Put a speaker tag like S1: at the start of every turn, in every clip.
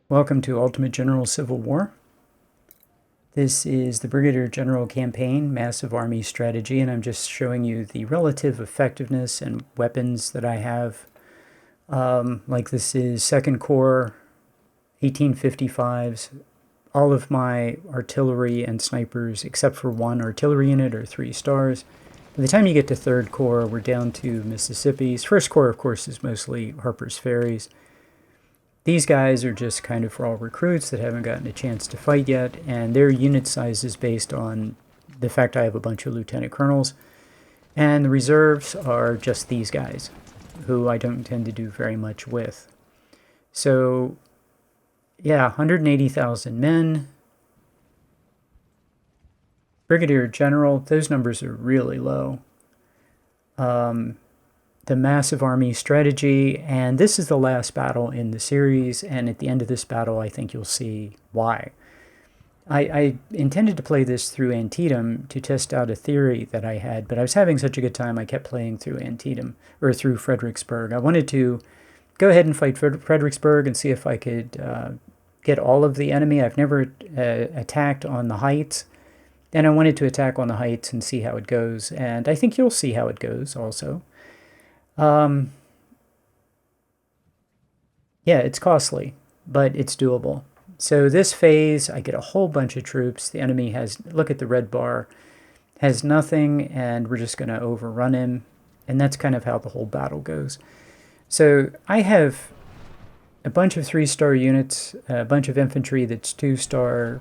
S1: Welcome to Ultimate General Civil War. This is the Brigadier General Campaign, Massive Army Strategy, and I'm just showing you the relative effectiveness and weapons that I have. Like this is 2nd Corps, 1855s. All of my artillery and snipers, except for one artillery unit, are 3 stars. By the time you get to 3rd Corps, we're down to Mississippi's. 1st Corps, of course, is mostly Harper's Ferries. These guys are just kind of raw recruits that haven't gotten a chance to fight yet, and their unit size is based on the fact I have a bunch of lieutenant colonels. And the reserves are just these guys, who I don't intend to do very much with. So, yeah, 180,000 men. Brigadier General, those numbers are really low. The Massive Army Strategy, and this is the last battle in the series, and at the end of this battle I think you'll see why. I intended to play this through Antietam to test out a theory that I had, but I was having such a good time I kept playing through Antietam, or through Fredericksburg. I wanted to go ahead and fight Fredericksburg and see if I could get all of the enemy. I've never attacked on the heights, and I wanted to attack on the heights and see how it goes, and I think you'll see how it goes also. Yeah, it's costly, but it's doable. So this phase, I get a whole bunch of troops. The enemy has, look at the red bar, has nothing, and we're just going to overrun him. And that's kind of how the whole battle goes. So I have a bunch of 3-star units, a bunch of infantry that's 2-star,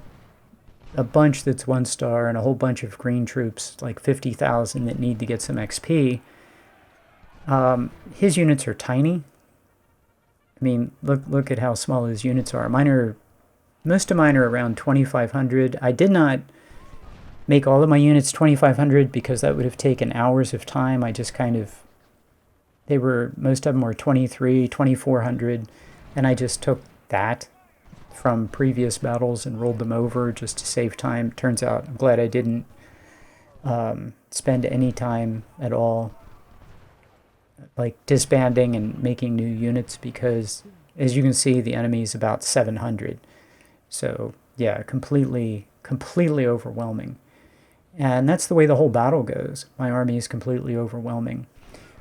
S1: a bunch that's 1-star, and a whole bunch of green troops, like 50,000 that need to get some XP. His units are tiny. I mean, look at how small his units are. Most of mine are around 2,500. I did not make all of my units 2,500 because that would have taken hours of time. I just kind of, most of them were 23, 2,400, and I just took that from previous battles and rolled them over just to save time. Turns out, I'm glad I didn't spend any time at all like disbanding and making new units, because as you can see the enemy is about 700. So yeah, completely overwhelming. And that's the way the whole battle goes. My army is completely overwhelming.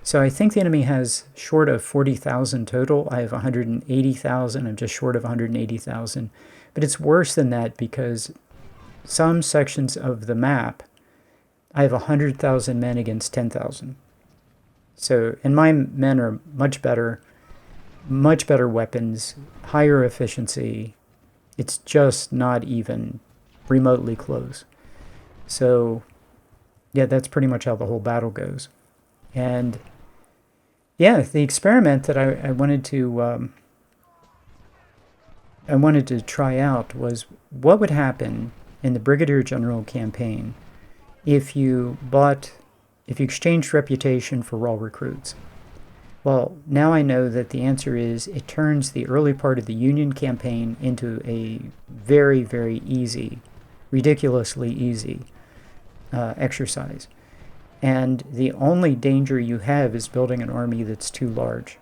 S1: So I think the enemy has short of 40,000 total. I have 180,000. I'm just short of 180,000. But it's worse than that because some sections of the map I have 100,000 men against 10,000. So, and my men are much better weapons, higher efficiency. It's just not even remotely close. So, yeah, that's pretty much how the whole battle goes. And yeah, the experiment that I wanted to try out was what would happen in the Brigadier General campaign if you exchanged reputation for raw recruits. Well, now I know that the answer is it turns the early part of the Union campaign into a very, very easy, ridiculously easy exercise. And the only danger you have is building an army that's too large.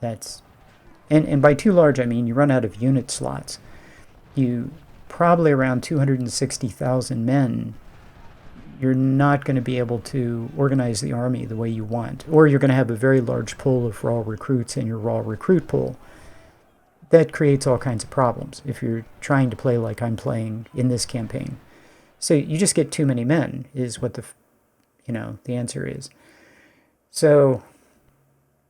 S1: And by too large, I mean you run out of unit slots. You probably around 260,000 men, you're not going to be able to organize the army the way you want. Or you're going to have a very large pool of raw recruits in your raw recruit pool. That creates all kinds of problems if you're trying to play like I'm playing in this campaign. So you just get too many men is what the answer is. So,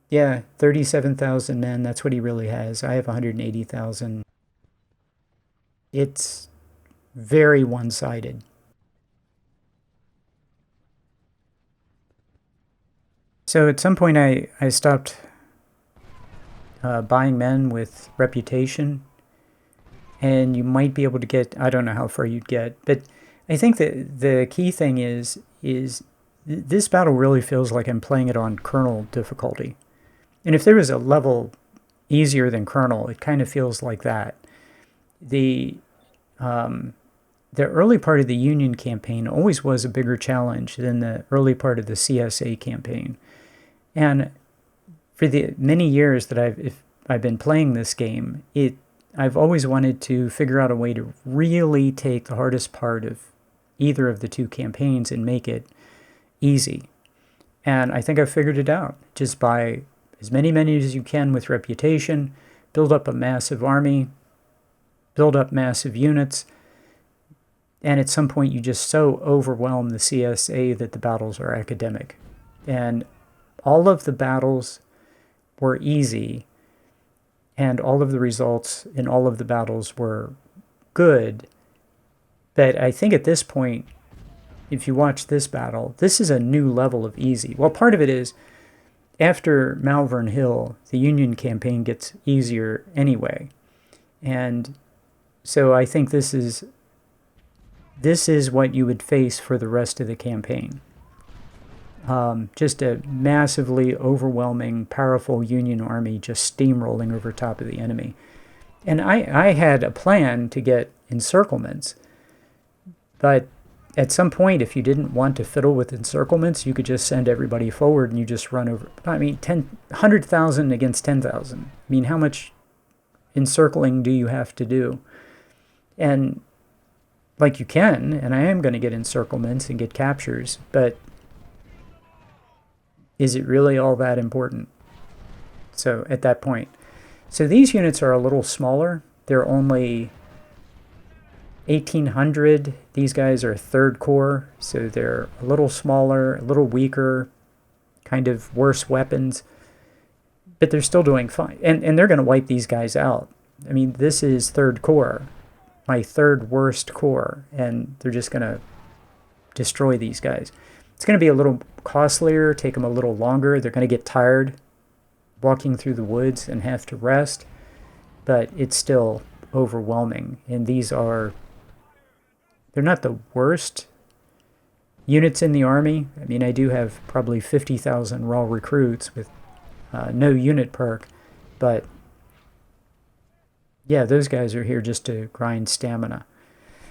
S1: yeah, 37,000 men, that's what he really has. I have 180,000. It's very one-sided. So at some point I stopped buying men with reputation, and you might be able to get, I don't know how far you'd get, but I think that the key thing is this battle really feels like I'm playing it on Colonel difficulty. And if there was a level easier than Colonel, it kind of feels like that. The early part of the Union campaign always was a bigger challenge than the early part of the CSA campaign. And for the many years that I've been playing this game, I've always wanted to figure out a way to really take the hardest part of either of the two campaigns and make it easy. And I think I've figured it out. Just buy as many menus as you can with reputation, build up a massive army, build up massive units, and at some point you just so overwhelm the CSA that the battles are academic. And all of the battles were easy, and all of the results in all of the battles were good. But I think at this point, if you watch this battle, this is a new level of easy. Well, part of it is, after Malvern Hill, the Union campaign gets easier anyway. And so I think this is what you would face for the rest of the campaign. Just a massively overwhelming, powerful Union army just steamrolling over top of the enemy. And I had a plan to get encirclements, but at some point, if you didn't want to fiddle with encirclements, you could just send everybody forward and you just run over. I mean, 100,000 against 10,000. I mean, how much encircling do you have to do? And like you can, and I am going to get encirclements and get captures, but is it really all that important? So at that point. So these units are a little smaller. They're only 1,800. These guys are 3rd Corps, so they're a little smaller, a little weaker, kind of worse weapons, but they're still doing fine. And they're going to wipe these guys out. I mean, this is 3rd Corps, my 3rd worst corps, and they're just going to destroy these guys. It's going to be a little costlier, take them a little longer. They're going to get tired walking through the woods and have to rest, but it's still overwhelming. And these are, they're not the worst units in the army. I mean, I do have probably 50,000 raw recruits with no unit perk, but yeah, those guys are here just to grind stamina.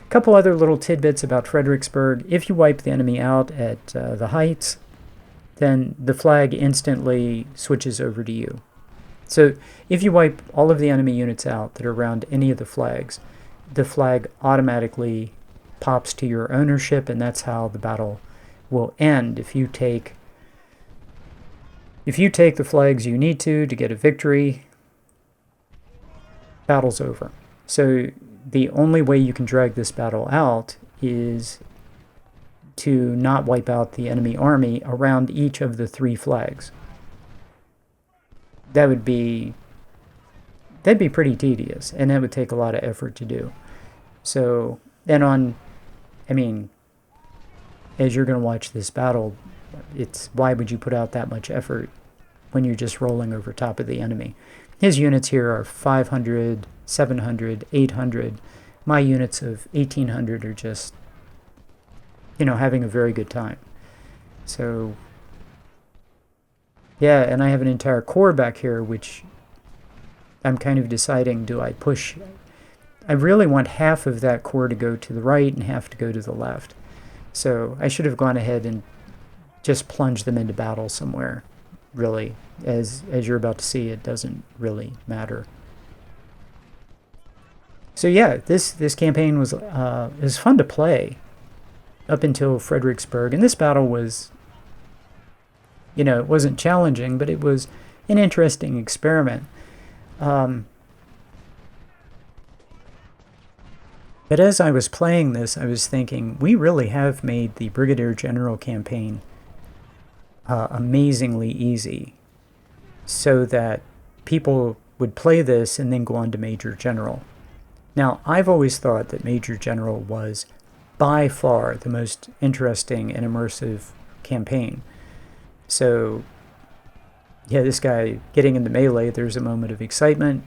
S1: A couple other little tidbits about Fredericksburg. If you wipe the enemy out at the heights, then the flag instantly switches over to you. So if you wipe all of the enemy units out that are around any of the flags, the flag automatically pops to your ownership, and that's how the battle will end. If you take the flags you need to get a victory, battle's over. So the only way you can drag this battle out is to not wipe out the enemy army around each of the 3 flags. That'd be pretty tedious, and that would take a lot of effort to do. So, and I mean, as you're going to watch this battle, why would you put out that much effort when you're just rolling over top of the enemy? His units here are 500, 700, 800. My units of 1,800 are just, having a very good time. So, yeah, and I have an entire corps back here, which I'm kind of deciding, do I push? I really want half of that corps to go to the right and half to go to the left. So I should have gone ahead and just plunged them into battle somewhere, really. As you're about to see, it doesn't really matter. So yeah, this campaign was fun to play up until Fredericksburg, and this battle was, it wasn't challenging, but it was an interesting experiment. But as I was playing this, I was thinking, we really have made the Brigadier General campaign amazingly easy, so that people would play this and then go on to Major General. Now, I've always thought that Major General was by far the most interesting and immersive campaign. So, yeah, this guy getting into melee, there's a moment of excitement,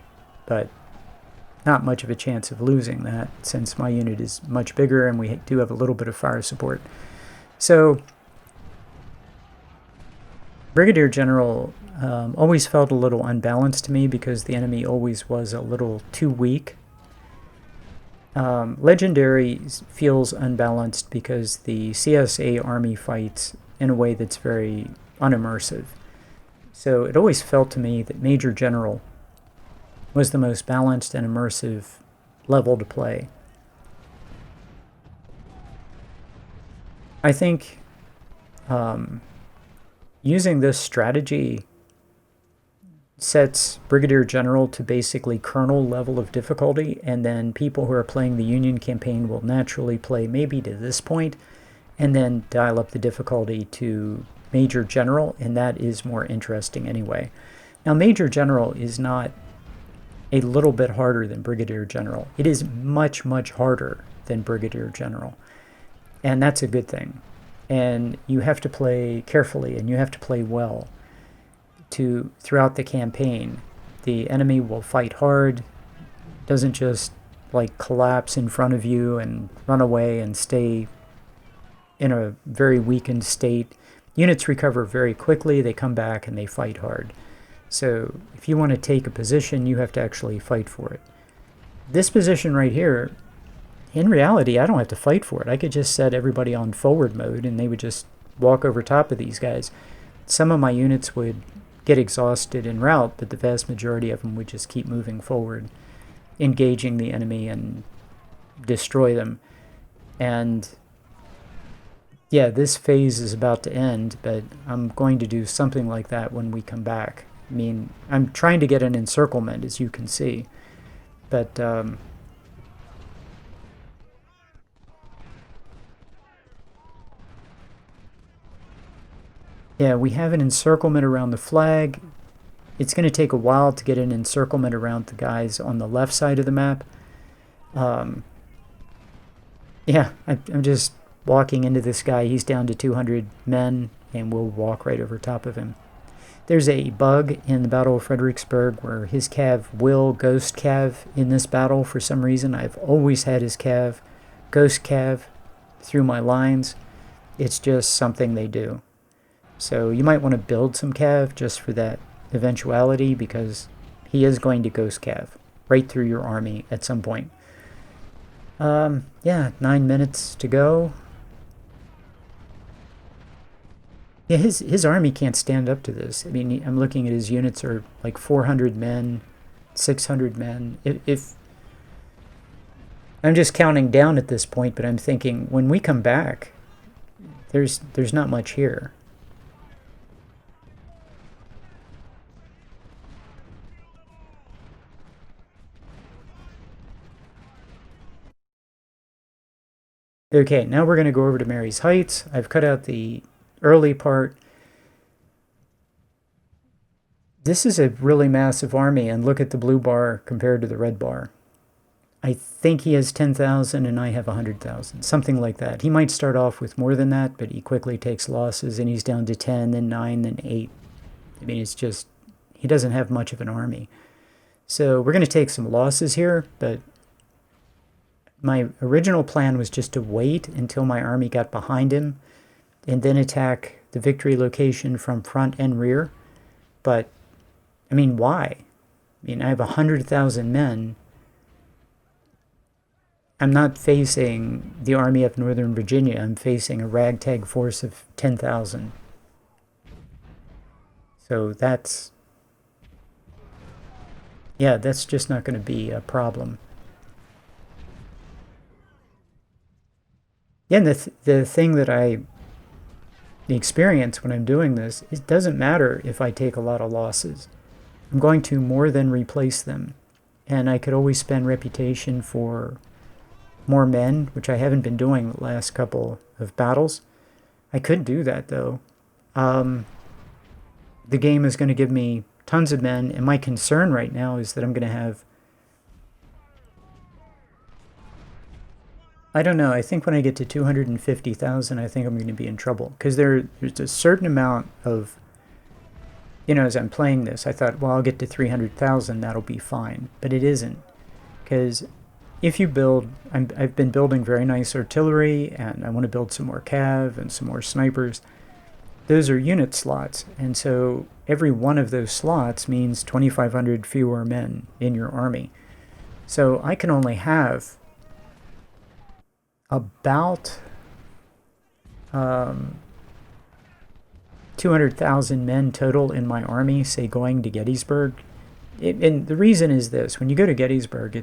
S1: but not much of a chance of losing that, since my unit is much bigger and we do have a little bit of fire support. So, Brigadier General always felt a little unbalanced to me because the enemy always was a little too weak. Legendary feels unbalanced because the CSA army fights in a way that's very unimmersive. So it always felt to me that Major General was the most balanced and immersive level to play. I think using this strategy sets Brigadier General to basically Colonel level of difficulty, and then people who are playing the Union campaign will naturally play maybe to this point, and then dial up the difficulty to Major General, and that is more interesting anyway. Now, Major General is not a little bit harder than Brigadier General. It is much, much harder than Brigadier General, and that's a good thing. And you have to play carefully, and you have to play well. Throughout the campaign, the enemy will fight hard, doesn't just like collapse in front of you and run away and stay in a very weakened state. Units recover very quickly, they come back and they fight hard. So if you want to take a position, you have to actually fight for it. This position right here, in reality, I don't have to fight for it. I could just set everybody on forward mode and they would just walk over top of these guys. Some of my units would get exhausted en route, but the vast majority of them would just keep moving forward, engaging the enemy and destroy them. And yeah, this phase is about to end, but I'm going to do something like that when we come back. I mean, I'm trying to get an encirclement, as you can see, but yeah, we have an encirclement around the flag. It's going to take a while to get an encirclement around the guys on the left side of the map. Yeah, I'm just walking into this guy. He's down to 200 men, and we'll walk right over top of him. There's a bug in the Battle of Fredericksburg where his cav will ghost cav in this battle for some reason. I've always had his cav ghost cav through my lines. It's just something they do. So you might want to build some cav just for that eventuality, because he is going to ghost cav right through your army at some point. Yeah, 9 minutes to go. Yeah, his army can't stand up to this. I mean, I'm looking at his units are like 400 men, 600 men. If I'm just counting down at this point, but I'm thinking when we come back, there's not much here. Okay, now we're going to go over to Mary's Heights. I've cut out the early part. This is a really massive army, and look at the blue bar compared to the red bar. I think he has 10,000 and I have 100,000, something like that. He might start off with more than that, but he quickly takes losses, and he's down to 10, then 9, then 8. I mean, it's just, he doesn't have much of an army. So we're going to take some losses here, but my original plan was just to wait until my army got behind him and then attack the victory location from front and rear. But, I mean, why? I mean, I have 100,000 men. I'm not facing the Army of Northern Virginia. I'm facing a ragtag force of 10,000. So that's, yeah, that's just not going to be a problem. Yeah, and the thing that the experience when I'm doing this, it doesn't matter if I take a lot of losses. I'm going to more than replace them. And I could always spend reputation for more men, which I haven't been doing the last couple of battles. I could do that, though. The game is going to give me tons of men, and my concern right now is that I'm going to have, I don't know, I think when I get to 250,000, I think I'm going to be in trouble. Because there's a certain amount of, you know, as I'm playing this, I thought, well, I'll get to 300,000, that'll be fine. But it isn't. Because if you build, I've been building very nice artillery, and I want to build some more cav and some more snipers. Those are unit slots. And so every one of those slots means 2,500 fewer men in your army. So I can only have about 200,000 men total in my army, say going to Gettysburg. and the reason is this: when you go to Gettysburg,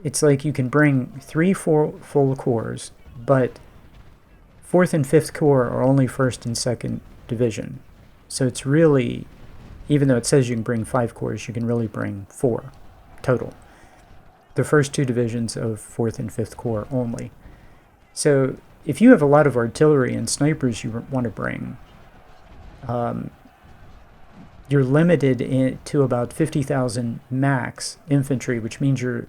S1: it's like you can bring 3 full corps, but 4th and 5th Corps are only 1st and 2nd Division. So it's really, even though it says you can bring 5 corps, you can really bring 4 total. The first 2 divisions of 4th and 5th Corps only. So if you have a lot of artillery and snipers you want to bring, you're limited to about 50,000 max infantry, which means you're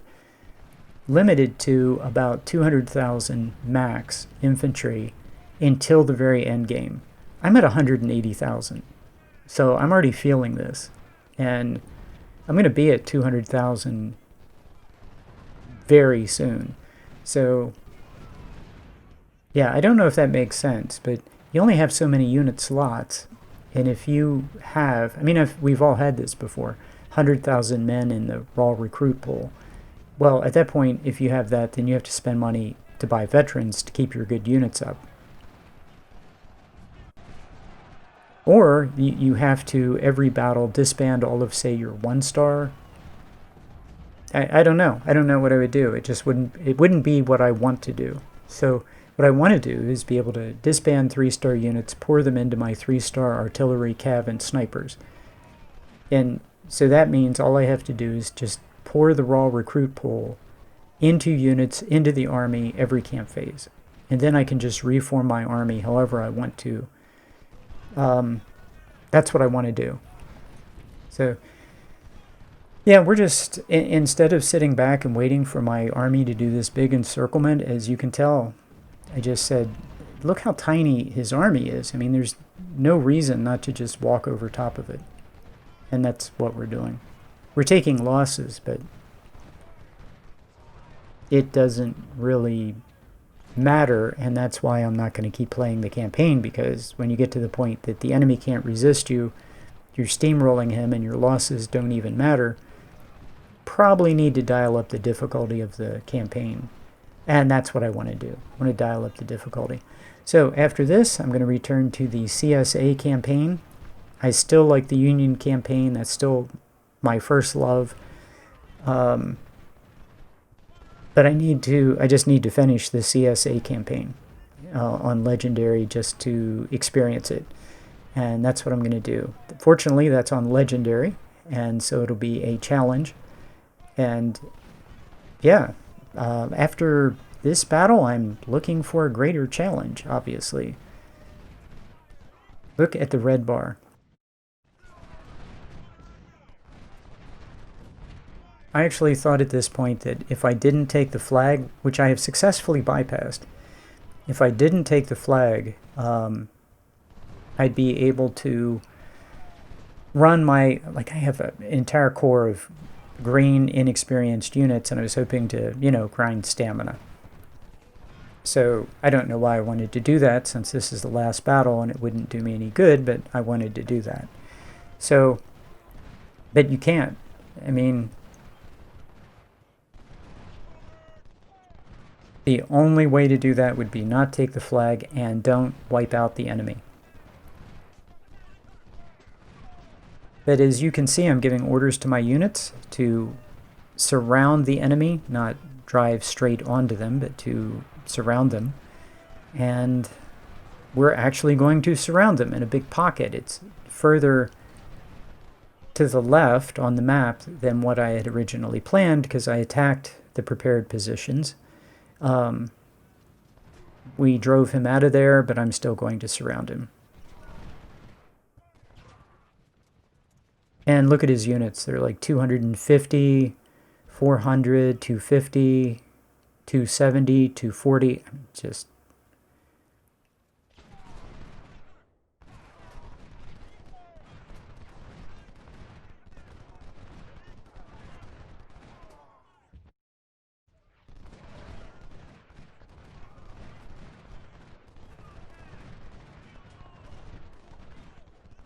S1: limited to about 200,000 max infantry until the very end game. I'm at 180,000, so I'm already feeling this, and I'm going to be at 200,000 very soon. So yeah, I don't know if that makes sense, but you only have so many unit slots, and if you have, I mean, we've all had this before, 100,000 men in the raw recruit pool. Well, at that point, if you have that, then you have to spend money to buy veterans to keep your good units up. Or you have to, every battle, disband all of, say, your 1-star. I don't know. I don't know what I would do. It wouldn't be what I want to do. So what I want to do is be able to disband 3-star units, pour them into my 3-star artillery, cav, and snipers. And so that means all I have to do is just pour the raw recruit pool into units, into the army every camp phase. And then I can just reform my army however I want to. That's what I want to do. So, yeah, we're just, instead of sitting back and waiting for my army to do this big encirclement, as you can tell, I just said, look how tiny his army is. I mean, there's no reason not to just walk over top of it. And that's what we're doing. We're taking losses, but it doesn't really matter, and that's why I'm not going to keep playing the campaign, because when you get to the point that the enemy can't resist you, you're steamrolling him, and your losses don't even matter, probably need to dial up the difficulty of the campaign. And that's what I want to do. I want to dial up the difficulty. So after this, I'm going to return to the CSA campaign. I still like the Union campaign. That's still my first love. But I just need to finish the CSA campaign on Legendary just to experience it. And that's what I'm going to do. Fortunately, that's on Legendary, and so it'll be a challenge. And yeah, after this battle, I'm looking for a greater challenge, obviously. Look at the red bar. I actually thought at this point that if I didn't take the flag, which I have successfully bypassed, if I didn't take the flag, I'd be able to run my, like, I have an entire corps of green, inexperienced units, and I was hoping to, grind stamina. So I don't know why I wanted to do that, since this is the last battle and it wouldn't do me any good, but I wanted to do that. So, but you can't. I mean, the only way to do that would be not take the flag and don't wipe out the enemy. But as you can see, I'm giving orders to my units to surround the enemy, not drive straight onto them, but to surround them. And we're actually going to surround them in a big pocket. It's further to the left on the map than what I had originally planned, because I attacked the prepared positions. We drove him out of there, but I'm still going to surround him. And look at his units. They're like 250, 400, 250, 270, 240. Just...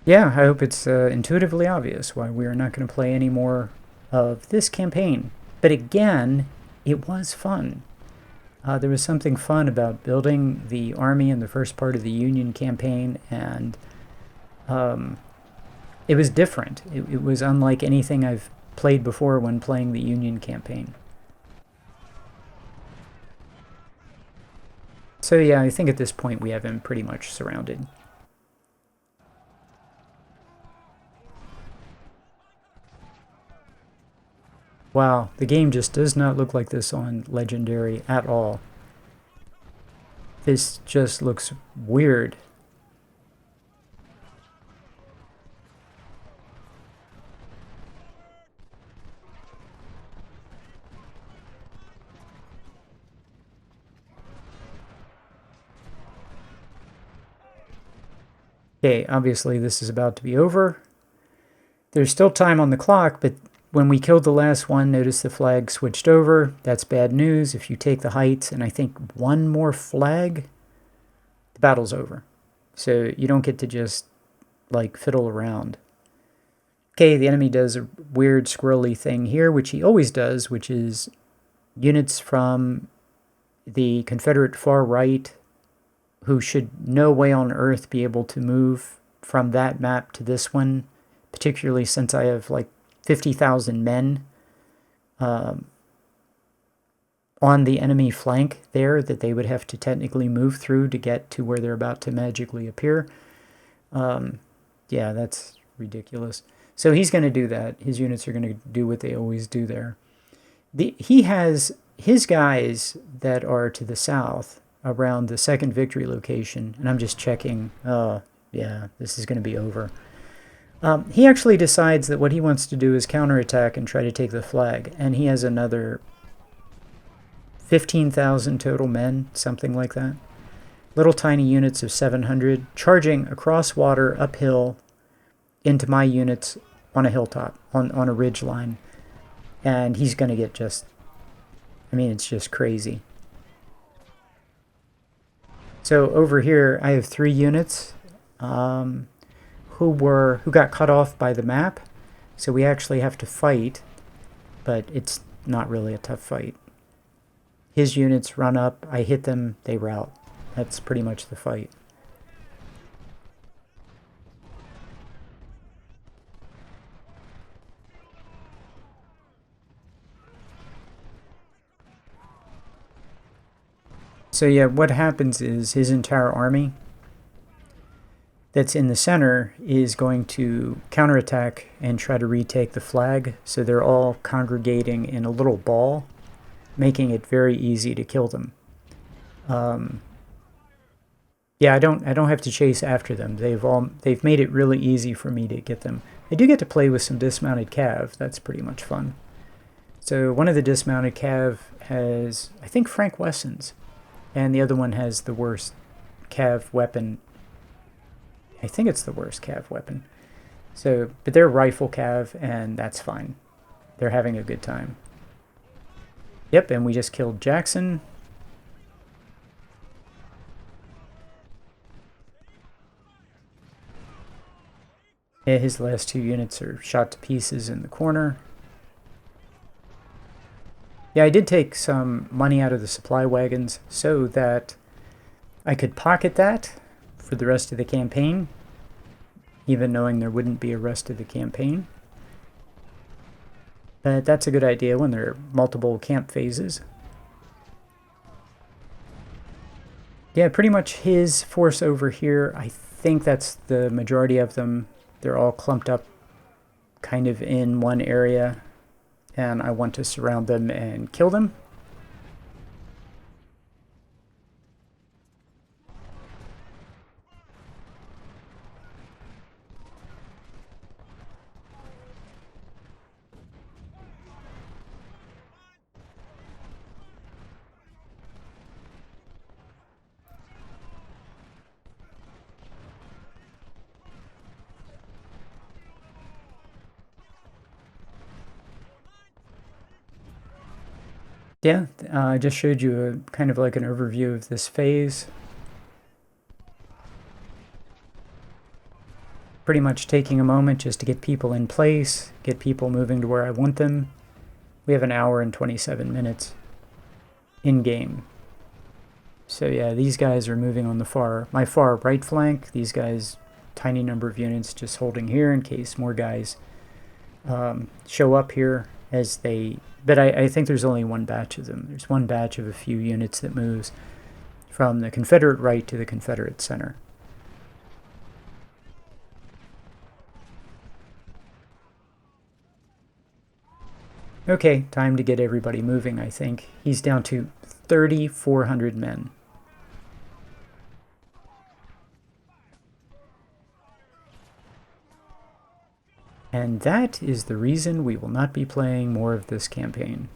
S1: yeah, I hope it's intuitively obvious why we are not going to play any more of this campaign. But again, it was fun. There was something fun about building the army in the first part of the Union campaign, and It was different. It was unlike anything I've played before when playing the Union campaign. So yeah, I think at this point we have him pretty much surrounded. Wow, the game just does not look like this on Legendary at all. This just looks weird. Okay, obviously this is about to be over. There's still time on the clock, but when we killed the last one, notice the flag switched over. That's bad news. If you take the heights and I think one more flag, the battle's over. So you don't get to just like fiddle around. Okay, the enemy does a weird squirrely thing here, which he always does, which is units from the Confederate far right who should no way on earth be able to move from that map to this one, particularly since I have like 50,000 men on the enemy flank there that they would have to technically move through to get to where they're about to magically appear. Yeah, that's ridiculous. So he's going to do that. His units are going to do what they always do there. He has his guys that are to the south around the second victory location, and I'm just checking. Oh, yeah, this is going to be over. He actually decides that what he wants to do is counterattack and try to take the flag, and he has another 15,000 total men, something like that. Little tiny units of 700 charging across water uphill into my units on a hilltop, on a ridge line. And he's going to get just, I mean, it's just crazy. So over here, I have 3 units who got cut off by the map. So we actually have to fight, but it's not really a tough fight. His units run up, I hit them, they rout. That's pretty much the fight. So yeah, what happens is his entire army that's in the center is going to counterattack and try to retake the flag. So they're all congregating in a little ball, making it very easy to kill them. Yeah, I don't have to chase after them. They've made it really easy for me to get them. I do get to play with some dismounted cav. That's pretty much fun. So one of the dismounted cav has, I think, Frank Wesson's, and the other one has the worst cav weapon. I think it's the worst cav weapon. So, but they're rifle cav, and that's fine. They're having a good time. Yep, and we just killed Jackson. Yeah, his last 2 units are shot to pieces in the corner. Yeah, I did take some money out of the supply wagons so that I could pocket that for the rest of the campaign, even knowing there wouldn't be a rest of the campaign. But that's a good idea when there are multiple camp phases. Yeah, pretty much his force over here, I think that's the majority of them. They're all clumped up kind of in one area, and I want to surround them and kill them. Yeah, I just showed you a kind of like an overview of this phase. Pretty much taking a moment just to get people in place, get people moving to where I want them. We have an hour and 27 minutes in game. So yeah, these guys are moving on my far right flank. These guys tiny number of units just holding here in case more guys show up here as they... But I think there's only one batch of them. There's one batch of a few units that moves from the Confederate right to the Confederate center. Okay, time to get everybody moving, I think. He's down to 3,400 men. And that is the reason we will not be playing more of this campaign.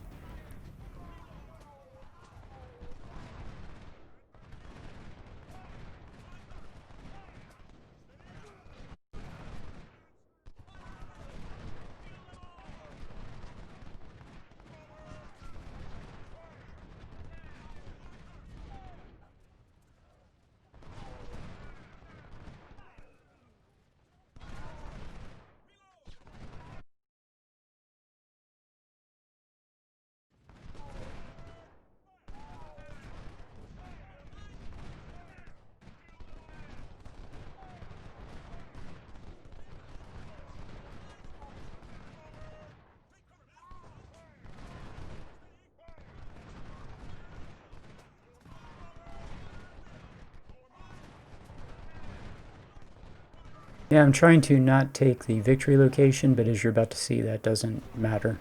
S1: Yeah, I'm trying to not take the victory location, but as you're about to see, that doesn't matter.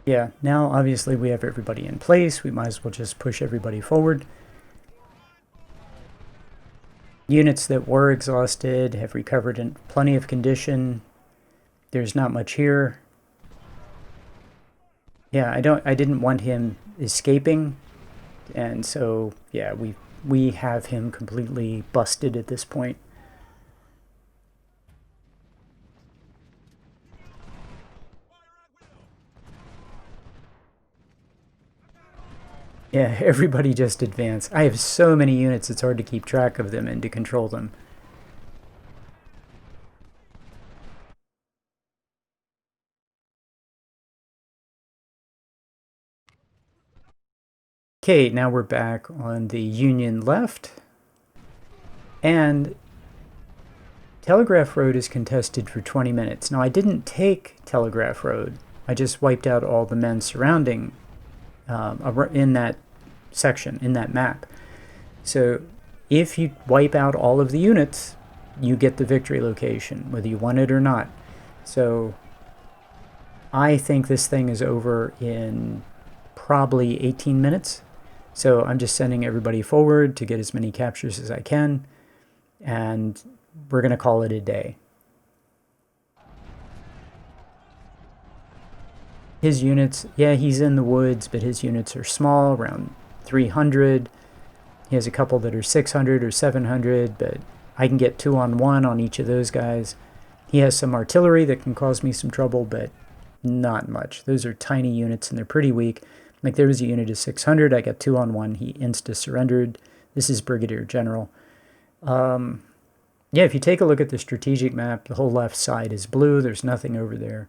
S1: Yeah, now obviously we have everybody in place. We might as well just push everybody forward. Units that were exhausted have recovered in plenty of condition. There's not much here. Yeah, I didn't want him escaping, and so yeah, we have him completely busted at this point. Yeah, everybody just advance. I have so many units, it's hard to keep track of them and to control them. Okay, now we're back on the Union left. And Telegraph Road is contested for 20 minutes. Now, I didn't take Telegraph Road. I just wiped out all the men surrounding in that section, in that map. So if you wipe out all of the units, you get the victory location, whether you want it or not. So I think this thing is over in probably 18 minutes. So I'm just sending everybody forward to get as many captures as I can, and we're going to call it a day. His units, yeah, he's in the woods, but his units are small, around 300. He has a couple that are 600 or 700, but I can get 2-on-1 on each of those guys. He has some artillery that can cause me some trouble, but not much. Those are tiny units, and they're pretty weak. Like, there was a unit of 600. I got 2-on-1. He insta-surrendered. This is Brigadier General. Yeah, if you take a look at the strategic map, the whole left side is blue. There's nothing over there.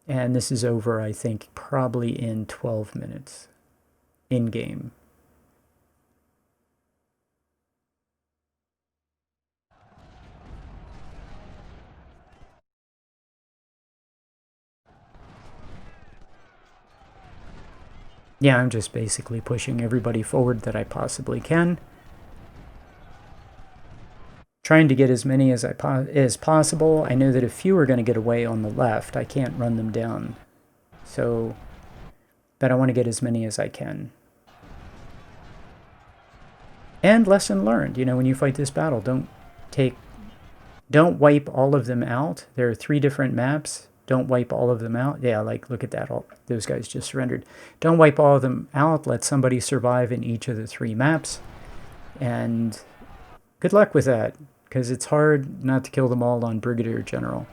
S1: And this is over, I think, probably in 12 minutes in-game. Yeah, I'm just basically pushing everybody forward that I possibly can. Trying to get as many as possible. I know that a few are going to get away on the left. I can't run them down. So, but I want to get as many as I can. And lesson learned, you know, when you fight this battle, don't wipe all of them out. There are 3 different maps. Don't wipe all of them out. Yeah, like, look at that. Those guys just surrendered. Don't wipe all of them out. Let somebody survive in each of the 3 maps. And good luck with that. because it's hard not to kill them all on Brigadier General.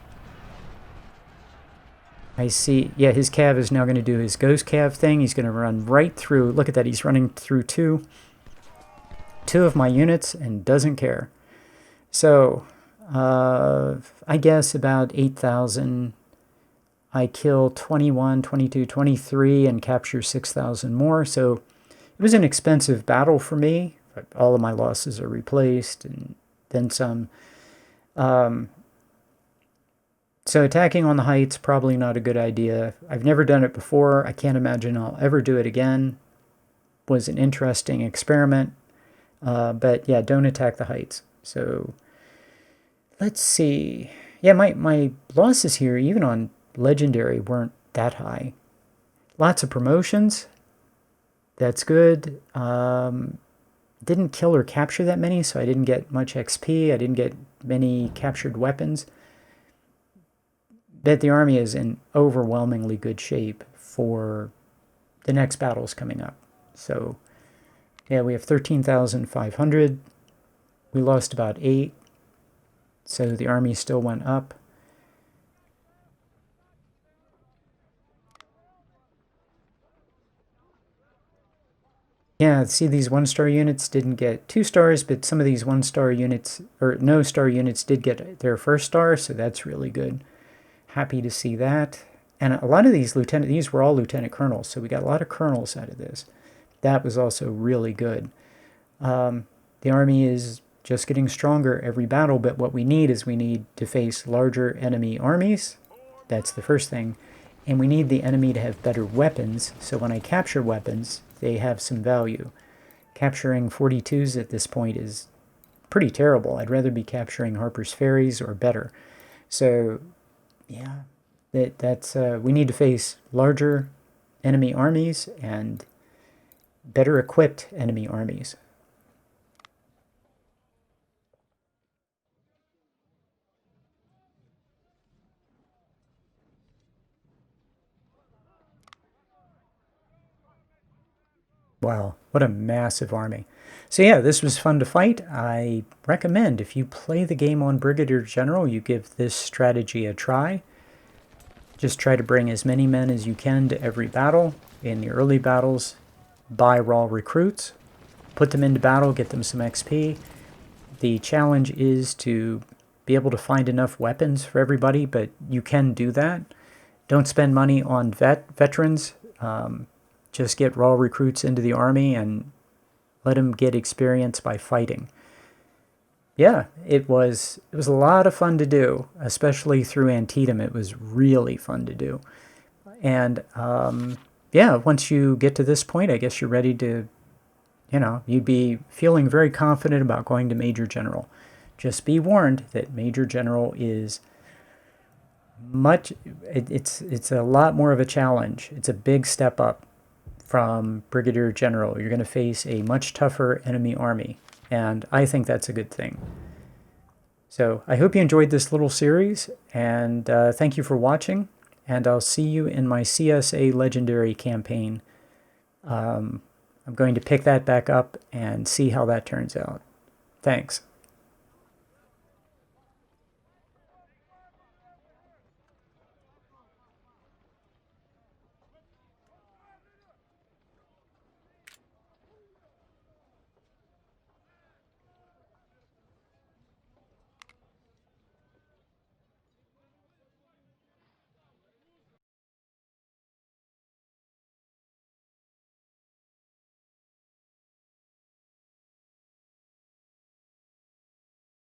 S1: I see, yeah, his cav is now going to do his ghost cav thing. He's going to run right through. Look at that, he's running through two of my units and doesn't care. So, I guess about 8,000. I kill 21, 22, 23 and capture 6,000 more. So it was an expensive battle for me. All of my losses are replaced and then some. So attacking on the heights, probably not a good idea. I've never done it before. I can't imagine I'll ever do it again. Was an interesting experiment. But yeah, don't attack the heights. So let's see. Yeah, my losses here, even on Legendary, weren't that high. Lots of promotions. That's good. Didn't kill or capture that many, so I didn't get much XP. I didn't get many captured weapons. But the army is in overwhelmingly good shape for the next battles coming up. So, yeah, we have 13,500. We lost about 8. So the army still went up. Yeah, see, these 1-star units didn't get 2 stars, but some of these 1-star units, or no star units, did get their 1st star, so that's really good. Happy to see that. And a lot of these these were all lieutenant colonels, so we got a lot of colonels out of this. That was also really good. The army is just getting stronger every battle, but what we need is we need to face larger enemy armies. That's the first thing. And we need the enemy to have better weapons, so when I capture weapons, they have some value. Capturing 42s at this point is pretty terrible. I'd rather be capturing Harper's Ferries or better. So, yeah, that's we need to face larger enemy armies and better equipped enemy armies. Wow, what a massive army. So yeah, this was fun to fight. I recommend if you play the game on Brigadier General, you give this strategy a try. Just try to bring as many men as you can to every battle. In the early battles, buy raw recruits, put them into battle, get them some XP. The challenge is to be able to find enough weapons for everybody, but you can do that. Don't spend money on veterans. Just get raw recruits into the army and let them get experience by fighting. Yeah, it was a lot of fun to do, especially through Antietam. It was really fun to do. And yeah, once you get to this point, I guess you're ready to, you'd be feeling very confident about going to Major General. Just be warned that Major General is it's a lot more of a challenge. It's a big step up from Brigadier General. You're going to face a much tougher enemy army, and I think that's a good thing. So I hope you enjoyed this little series, and thank you for watching, and I'll see you in my CSA Legendary campaign. I'm going to pick that back up and see how that turns out. Thanks.